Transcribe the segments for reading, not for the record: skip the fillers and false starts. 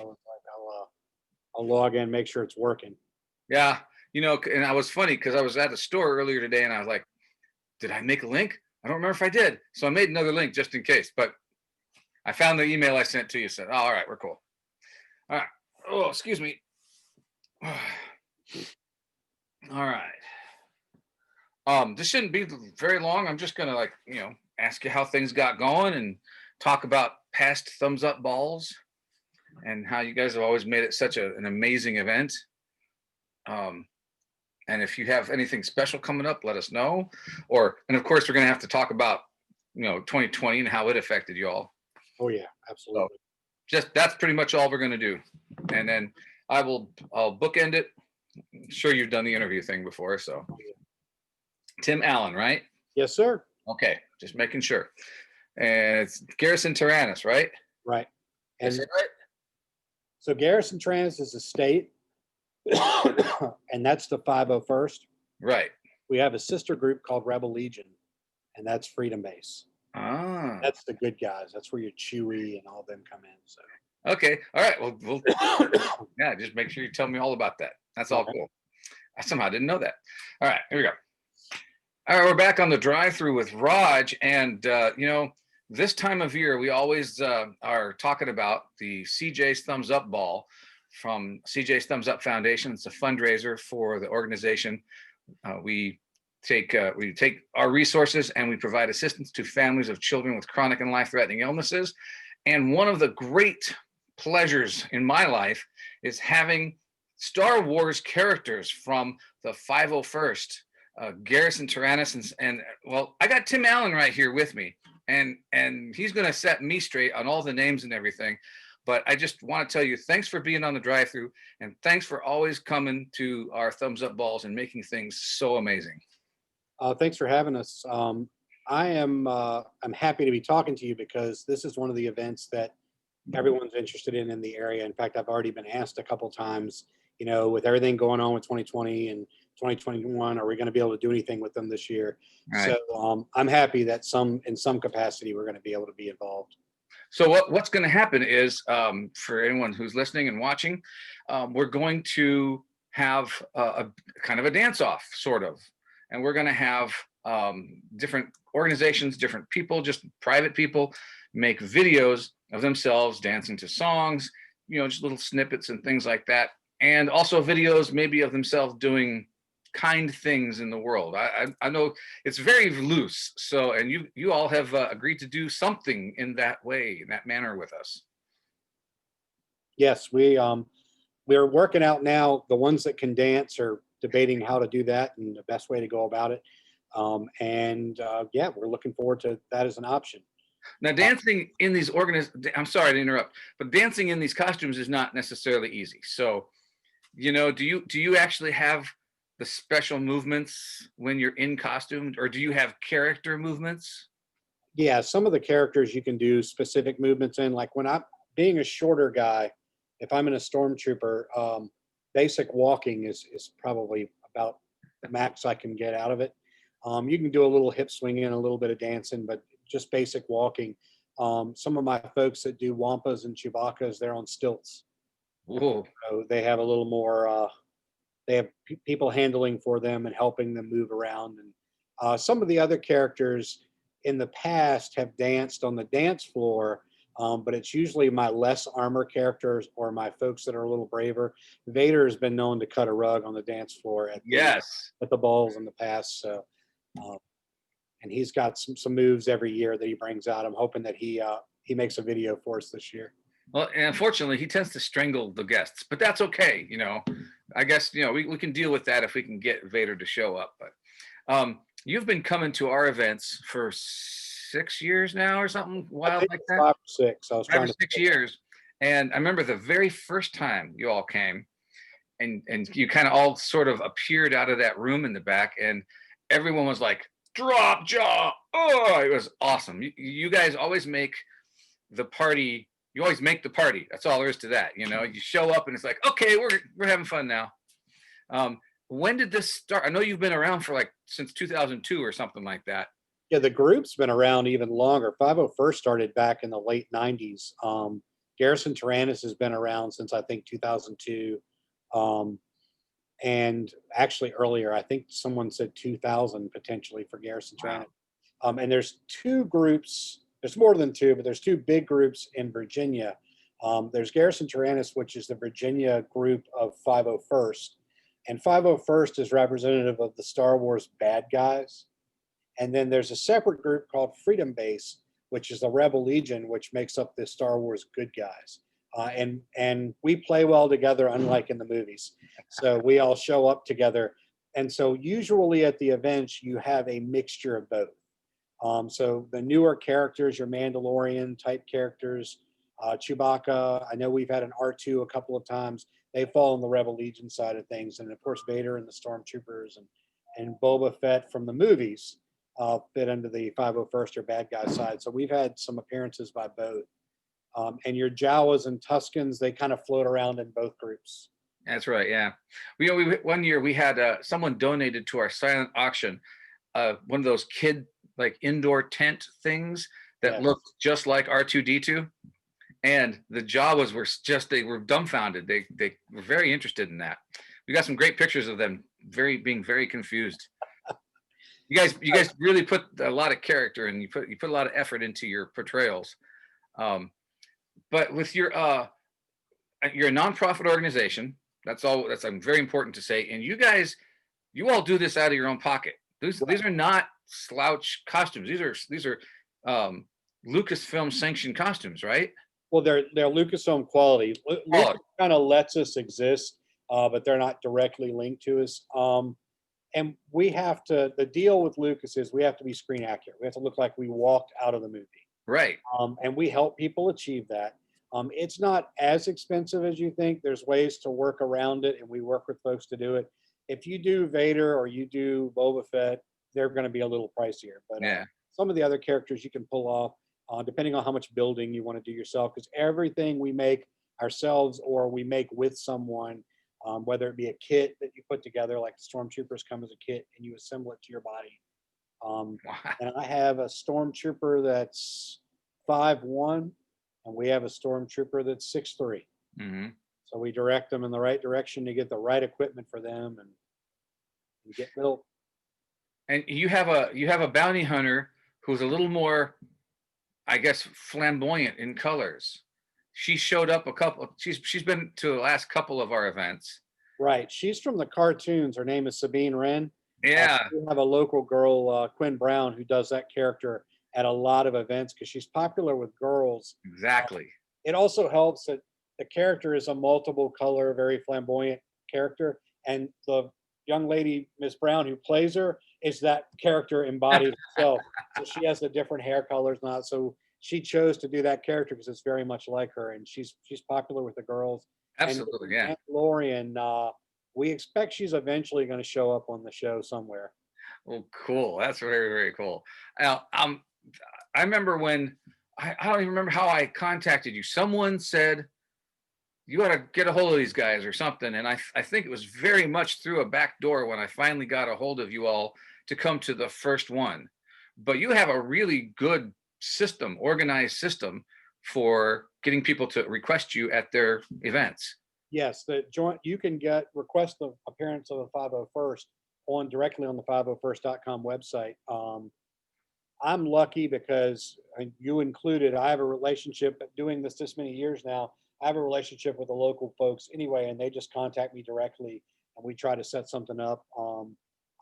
was like, I'll log in, make sure it's working. Yeah, and I was funny because I was at the store earlier today, and I was like, "Did I make a link? I don't remember if I did." So I made another link just in case. But I found the email I sent to you. Said, "Oh, all right, we're cool." All right. Oh, excuse me. All right. This shouldn't be very long. I'm just gonna ask you how things got going and talk about past thumbs up balls and how you guys have always made it such an amazing event. Um, and if you have anything special coming up, let us know. And of course, we're gonna have to talk about 2020 and how it affected you all. Oh yeah, So absolutely. just that's pretty much all we're gonna do. And then I'll bookend it. I'm sure you've done the interview thing before, so Oh, yeah. Tim Allen, right? Yes, sir. Okay, just making sure. And it's Garrison Tyranus, right? Right. Did I say And it right? so Garrison Trans is a state, and that's the 501st. Right. We have a sister group called Rebel Legion, and that's Freedom Base. Ah. That's the good guys. That's where your Chewy and all them come in. So Okay. All right. Well, yeah, just make sure you tell me all about that. That's all okay. cool. I somehow didn't know that. All right, here we go. All right, we're back on the drive-through with Rog, and this time of year we always are talking about the CJ's Thumbs Up Ball from CJ's Thumbs Up Foundation. It's a fundraiser for the organization. We take our resources and we provide assistance to families of children with chronic and life-threatening illnesses. And one of the great pleasures in my life is having Star Wars characters from the 501st, Garrison Tyranus, and well, I got Tim Allen right here with me, and he's going to set me straight on all the names and everything. But I just want to tell you, thanks for being on the drive-through, and thanks for always coming to our Thumbs Up Balls and making things so amazing. Thanks for having us. I'm happy to be talking to you because this is one of the events that everyone's interested in the area. In fact, I've already been asked a couple times, with everything going on with 2020 and 2021, are we going to be able to do anything with them this year? All right. So I'm happy that in some capacity we're going to be able to be involved. So what's going to happen is, for anyone who's listening and watching, we're going to have a kind of a dance-off, sort of, and we're going to have different organizations, different people, just private people, make videos of themselves dancing to songs, just little snippets and things like that, and also videos maybe of themselves doing kind things in the world. I know it's very loose. So, and you all have agreed to do something in that way, in that manner with us. Yes, we're working out now. The ones that can dance are debating how to do that and the best way to go about it. Yeah, we're looking forward to that as an option. Now, dancing in these I'm sorry to interrupt, but dancing in these costumes is not necessarily easy. So, do you actually have the special movements when you're in costume, or do you have character movements? Yeah, some of the characters you can do specific movements in. Like when I'm being a shorter guy, if I'm in a stormtrooper, basic walking is probably about the max I can get out of it. You can do a little hip swinging and a little bit of dancing, but just basic walking. Some of my folks that do wampas and Chewbacca's, they're on stilts. Whoa. So they have a little more. They have people handling for them and helping them move around. And some of the other characters in the past have danced on the dance floor, but it's usually my less armor characters or my folks that are a little braver. Vader has been known to cut a rug on the dance floor Yes. at the balls in the past. So, and he's got some moves every year that he brings out. I'm hoping that he makes a video for us this year. Well, and unfortunately, he tends to strangle the guests, but that's okay. I guess, we can deal with that if we can get Vader to show up. But you've been coming to our events for 6 years now or something wild like that? 5 or 6. I was 5 trying or to 6 years. And I remember the very first time you all came, and you kind of all sort of appeared out of that room in the back, and everyone was like, drop jaw. Oh, it was awesome. You guys always make the party. You always make the party. That's all there is to that. You show up and it's like, okay, we're having fun now. When did this start? I know you've been around for since 2002 or something like that. Yeah, the group's been around even longer. 501st started back in the late 90s. Garrison Tyranus has been around since I think 2002. Um, and actually earlier, I think someone said 2000 potentially for Garrison Wow. Tyranus. And there's two groups, there's more than two, but there's two big groups in Virginia. There's Garrison Tyranus, which is the Virginia group of 501st. And 501st is representative of the Star Wars bad guys. And then there's a separate group called Freedom Base, which is the Rebel Legion, which makes up the Star Wars good guys. And we play well together, unlike in the movies. So we all show up together. And so usually at the events, you have a mixture of both. So the newer characters, your Mandalorian type characters, Chewbacca, I know we've had an R2 a couple of times. They fall on the Rebel Legion side of things. And of course, Vader and the Stormtroopers and Boba Fett from the movies fit under the 501st or bad guy side. So we've had some appearances by both. And your Jawas and Tuscans, they kind of float around in both groups. That's right. Yeah. We one year we had someone donated to our silent auction one of those kid like indoor tent things that Yes. looked just like R2D2. And the Jawas were just, they were dumbfounded. They were very interested in that. We got some great pictures of them being very confused. You guys really put a lot of character and you put a lot of effort into your portrayals. But with you're a nonprofit organization. That's very important to say. And you all do this out of your own pocket. These are not slouch costumes. These are Lucasfilm sanctioned costumes, right? Well, they're Lucasfilm quality. Lucas kind of lets us exist, but they're not directly linked to us. And we have to. The deal with Lucas is we have to be screen accurate. We have to look like we walked out of the movie. Right. And we help people achieve that. It's not as expensive as you think. There's ways to work around it, and we work with folks to do it. If you do Vader or you do Boba Fett, they're going to be a little pricier. But Yeah. some of the other characters you can pull off, depending on how much building you want to do yourself, because everything we make ourselves or we make with someone, whether it be a kit that you put together, like the Stormtroopers come as a kit and you assemble it to your body. Wow. And I have a Stormtrooper that's 5'1", and we have a Stormtrooper that's 6'3". Mm-hmm. So we direct them in the right direction to get the right equipment for them and get built. And you have a bounty hunter who's a little more, I guess, flamboyant in colors. She showed up she's been to the last couple of our events. Right. She's from the cartoons. Her name is Sabine Wren. Yeah. We have a local girl, Quinn Brown, who does that character at a lot of events because she's popular with girls. Exactly. It also helps that the character is a multiple color, very flamboyant character. And the young lady, Miss Brown, who plays her, is that character embodied herself. So she has the different hair colors now. So she chose to do that character because it's very much like her. And she's popular with the girls. Absolutely. Yeah. Mandalorian, we expect she's eventually going to show up on the show somewhere. Oh, cool. That's very, very cool. Now, I remember when I don't even remember how I contacted you. Someone said you got to get a hold of these guys or something. And I think it was very much through a back door when I finally got a hold of you all to come to the first one. But you have a really good system, organized system for getting people to request you at their events. Yes, you can request the appearance of the 501st directly on the 501st.com website. I'm lucky because you included, I have a relationship doing this many years now. I have a relationship with the local folks anyway, and they just contact me directly and we try to set something up.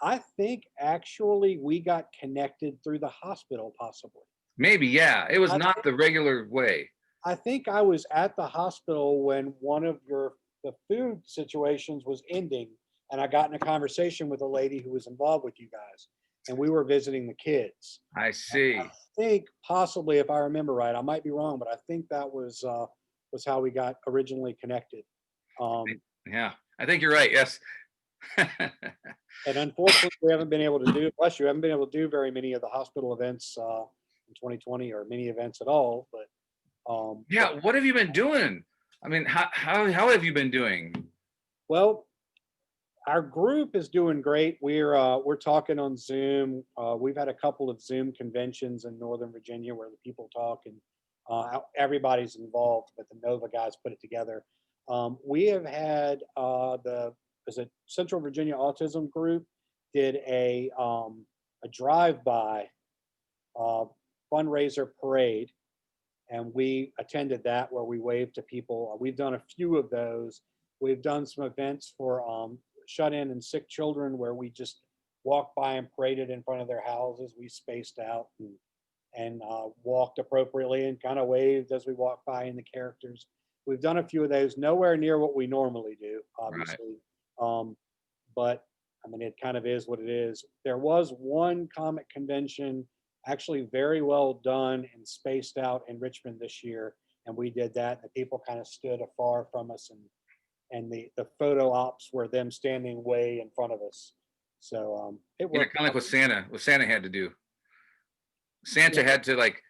I think actually we got connected through the hospital possibly. Maybe, yeah. It was not the regular way. I think I was at the hospital when one of the food situations was ending, and I got in a conversation with a lady who was involved with you guys, and we were visiting the kids. I see. I think possibly, if I remember right, I might be wrong, but I think that was how we got originally connected. Yeah, I think you're right. Yes. And unfortunately, we haven't been able to do. Bless you, haven't been able to do very many of the hospital events in 2020, or many events at all. But yeah, what have you been doing? I mean, how have you been doing? Well, our group is doing great. We're talking on Zoom. We've had a couple of Zoom conventions in Northern Virginia where the people talk, and Everybody's involved, but the Nova guys put it together. We have had is it Central Virginia Autism Group did a drive-by uh, fundraiser parade, and we attended that where we waved to people. We've done a few of those. We've done some events for shut-in and sick children where we just walked by and paraded in front of their houses. We spaced out and walked appropriately and kind of waved as we walked by in the characters. We've done a few of those, nowhere near what we normally do, Right. obviously. But I mean, it kind of is what it is. There was one comic convention actually very well done and spaced out in Richmond this year. And we did that. The people kind of stood afar from us, and the photo ops were them standing way in front of us. So it You know, worked kind of like out. what Santa had to do. Santa Yeah, had to, like,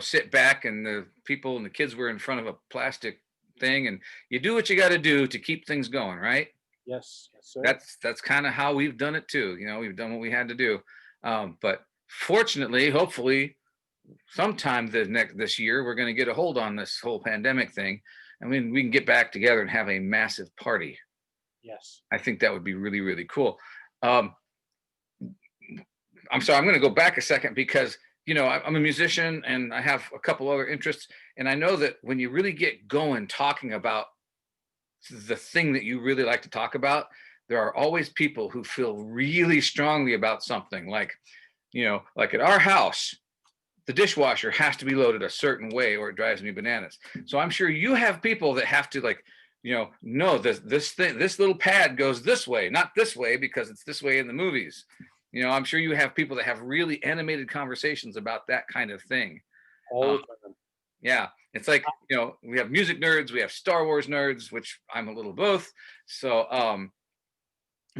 sit back, and the people and the kids were in front of a plastic thing, and you do what you got to do to keep things going, right? yes, yes, sir. That's kind of how we've done it too. We've done what we had to do. But fortunately, hopefully, sometime this year, we're going to get a hold on this whole pandemic thing. I mean, we can get back together and have a massive party. Yes. I think that would be really, really cool. Um, I'm sorry, I'm going to go back a second because I'm a musician and I have a couple other interests, and I know that when you really get going talking about the thing that you really like to talk about, there are always people who feel really strongly about something. Like at our house, the dishwasher has to be loaded a certain way or it drives me bananas. So I'm sure you have people that have to, like, no, this little pad goes this way, not this way, because it's this way in the movies. I'm sure you have people that have really animated conversations about that kind of thing. All Uh, the time. yeah, it's like, we have music nerds, we have Star Wars nerds, which I'm a little both. So, I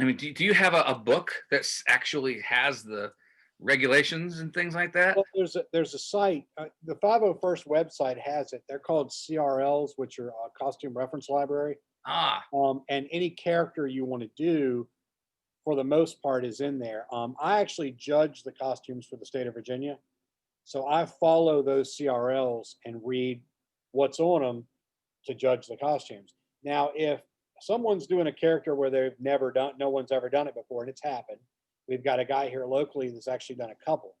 mean, do you have a book that actually has the regulations and things like that? Well, there's a site. The 501st website has it. They're called CRLs, which are Costume Reference Library. Ah, And any character you want to do, for the most part, is in there. I actually judge the costumes for the state of Virginia, so I follow those CRLs and read what's on them to judge the costumes. Now, if someone's doing a character where they've never done, no one's ever done it before, and it's happened. We've got a guy here locally that's actually done a couple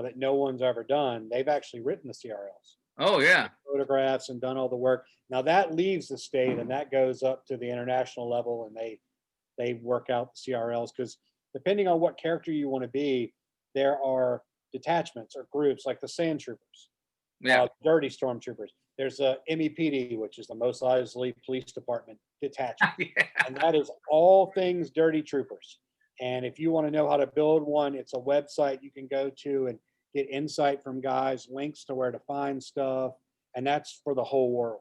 that no one's ever done. They've actually written the CRLs, oh yeah. photographs, and done all the work. Now that leaves the state and that goes up to the international level, and they work out the CRLs because depending on what character you want to be, there are detachments or groups like the Sand Troopers, Yeah. Dirty Stormtroopers. There's a MEPD, which is the Most Eisley Police Department detachment, Yeah. and that is all things Dirty Troopers. And if you want to know how to build one, it's a website you can go to and get insight from guys, links to where to find stuff, and that's for the whole world.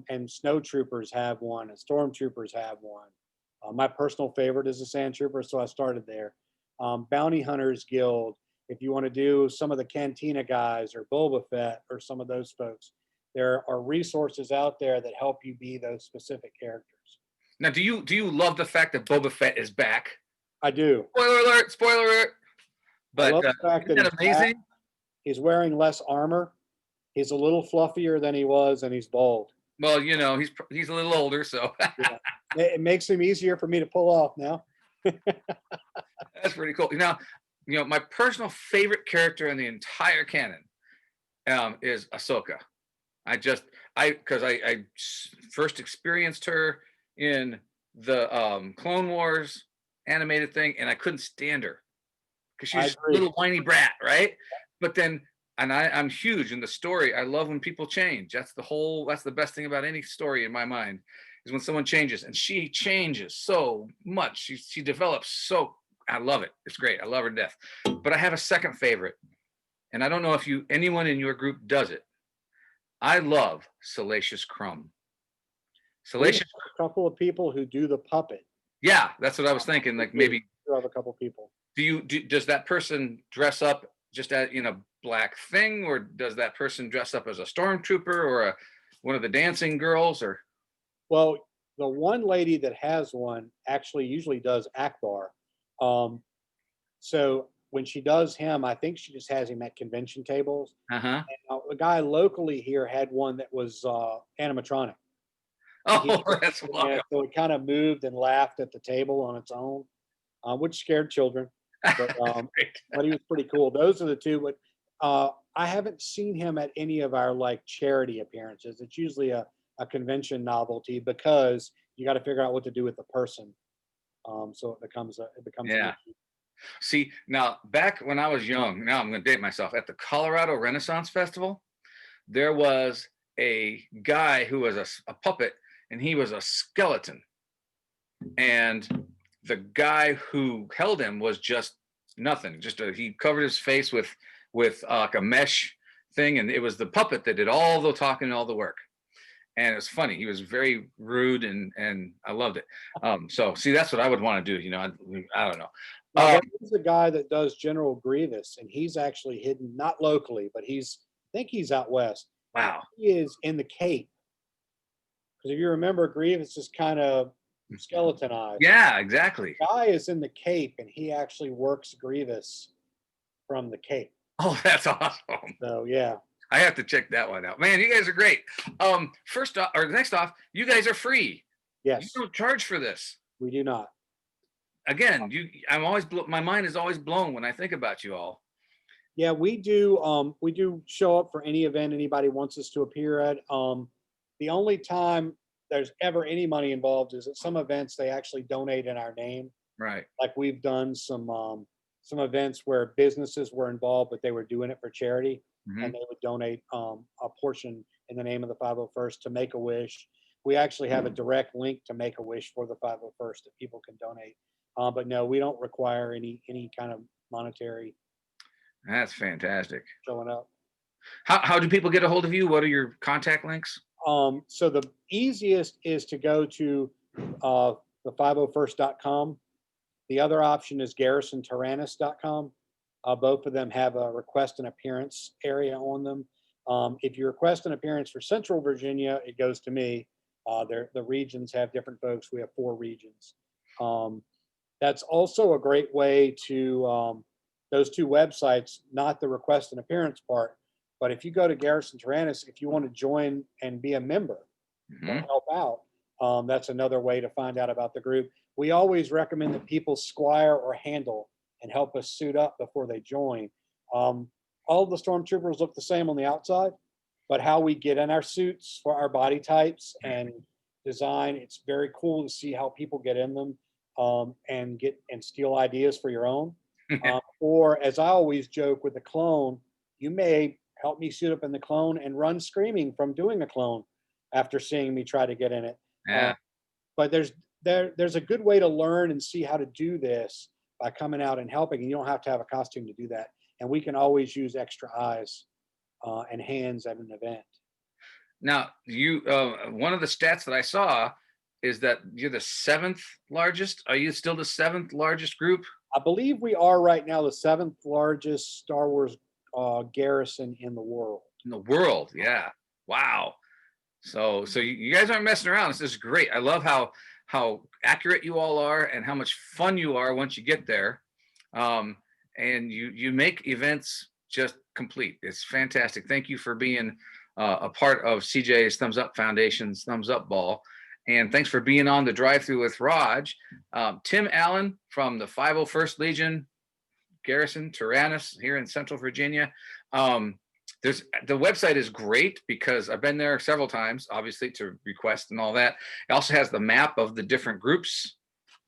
And snow troopers have one, and stormtroopers have one. My personal favorite is the sand trooper, so I started there. Bounty Hunters Guild, if you want to do some of the Cantina guys or Boba Fett or some of those folks, there are resources out there that help you be those specific characters. Now, do you love the fact that Boba Fett is back? I do. Spoiler alert! Spoiler alert! I But love the fact isn't that he's that back. amazing? He's wearing less armor. He's a little fluffier than he was, and he's bald. Well, he's a little older, so Yeah. It makes him easier for me to pull off now. that's pretty cool. Now, my personal favorite character in the entire canon is Ahsoka. Because I first experienced her in the Clone Wars animated thing, and I couldn't stand her because I she's a agree. little whiny brat, right? But then, and I'm huge in the story. I love when people change. That's the best thing about any story in my mind, is when someone changes, and she changes so much. She develops so. I love it. It's great. I love her to death. But I have a second favorite, and I don't know if anyone in your group does it. I love Salacious Crumb. We have Salacious, a couple of people who do the puppet. yeah, that's what I was thinking. Like, maybe We have a couple people. does that person dress up just in a black thing, or does that person dress up as a stormtrooper or one of the dancing girls, or Well, the one lady that has one actually usually does Akbar. Um, so when she does him, I think she just has him at convention tables. Uh-huh. A guy locally here had one that was animatronic. He Oh, just, that's yeah, wild. so it kind of moved and laughed at the table on its own, which scared children. But Great. but he was pretty cool. Those are the two. But I haven't seen him at any of our like charity appearances. It's usually a convention novelty because you got to figure out what to do with the person. So it becomes an Yeah. issue. See, now back when I was young, now I'm going to date myself, at the Colorado Renaissance Festival, there was a guy who was a puppet, and he was a skeleton. And the guy who held him was just nothing. He covered his face with like a mesh thing, and it was the puppet that did all the talking and all the work. And it was funny. He was very rude, and I loved it. So see, that's what I would want to do. I don't know. Now Um, there's a guy that does General Grievous, and he's actually hidden not locally, but I think he's out west. wow. He is in the Cape because if you remember, Grievous is kind of skeletonized. Yeah, exactly. Guy is in the Cape, and he actually works Grievous from the Cape. Oh, that's awesome. So yeah, I have to check that one out. Man, you guys are great. First off, or next off, you guys are free. You yes, don't charge for this. we do not. Again, my mind is always blown when I think about you all. Yeah, we do. We do show up for any event anybody wants us to appear at. The only time there's ever any money involved is at some events they actually donate in our name. Right. Like we've done some events where businesses were involved, but they were doing it for charity, Mhm. and they would donate a portion in the name of the 501st to Make a Wish. We actually have a direct link to Make a Wish for the 501st that people can donate. But no, we don't require any kind of monetary That's fantastic. showing up. How do people get a hold of you? What are your contact links? So the easiest is to go to the 501st.com. The other option is garrisontyrannus.com. Both of them have a request an appearance area on them. If you request an appearance for Central Virginia, it goes to me. The regions have different folks. We have 4 regions. That's also a great way to those 2 websites, not the request an appearance part, but if you go to Garrison Tyranus, if you want to join and be a member or Mhm. help out, that's another way to find out about the group. We always recommend that people squire or handle and help us suit up before they join. All of the stormtroopers look the same on the outside, but how we get in our suits for our body types and design, it's very cool to see how people get in them and steal ideas for your own. Or as I always joke with the clone, you may help me suit up in the clone and run screaming from doing the clone after seeing me try to get in it. Uh, Yeah. but there's a good way to learn and see how to do this by coming out and helping. And you don't have to have a costume to do that. And we can always use extra eyes and hands at an event. Now, one of the stats that I saw is that you're the 7th largest. Are you still the 7th largest group I believe we are right now the 7th largest Star Wars garrison in the world. in the world? Yeah. Wow. So you guys aren't messing around. This is great. I love how accurate you all are and how much fun you are once you get there. And you make events just complete. It's fantastic. Thank you for being a part of CJ's Thumbs Up Foundation's Thumbs Up Ball. And thanks for being on the Drive-Thru with Rog. Tim Allen from the 501st Legion, Garrison, Tyranus here in Central Virginia. The website is great because I've been there several times, obviously, to request and all that. It also has the map of the different groups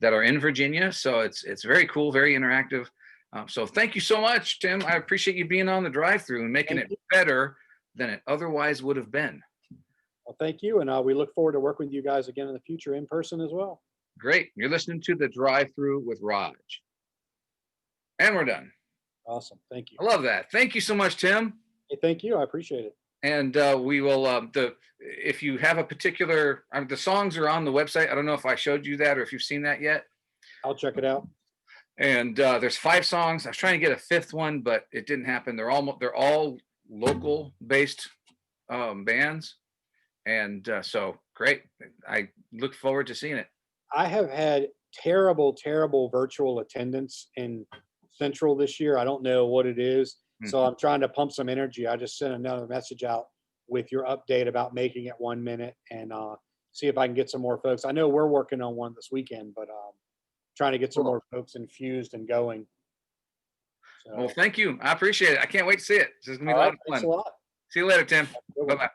that are in Virginia. So it's very cool, very interactive. So thank you so much, Tim. I appreciate you being on the Drive-Thru and making Thank it better than it otherwise would have been. Well, thank you. And we look forward to working with you guys again in the future in person as well. Great. You're listening to the Drive-Thru with Rog. And we're done. Awesome. Thank you. I love that. Thank you so much, Tim. Hey, thank you. I appreciate it. And we will if you have a particular the songs are on the website. I don't know if I showed you that or if you've seen that yet. I'll check it out. And there's 5 songs. I was trying to get a 5th one, but it didn't happen. They're all local based bands, and so great. I look forward to seeing it. I have had terrible virtual attendance in Central this year. I don't know what it is. So Mhm. I'm trying to pump some energy. I just sent another message out with your update about making it 1 minute and see if I can get some more folks. I know we're working on one this weekend, but trying to get some Cool. more folks infused and going. Well, So, thank you. I appreciate it. I can't wait to see it. This is gonna be all a lot right. of Thanks a fun. lot. See you later, Tim. Good Bye one. bye.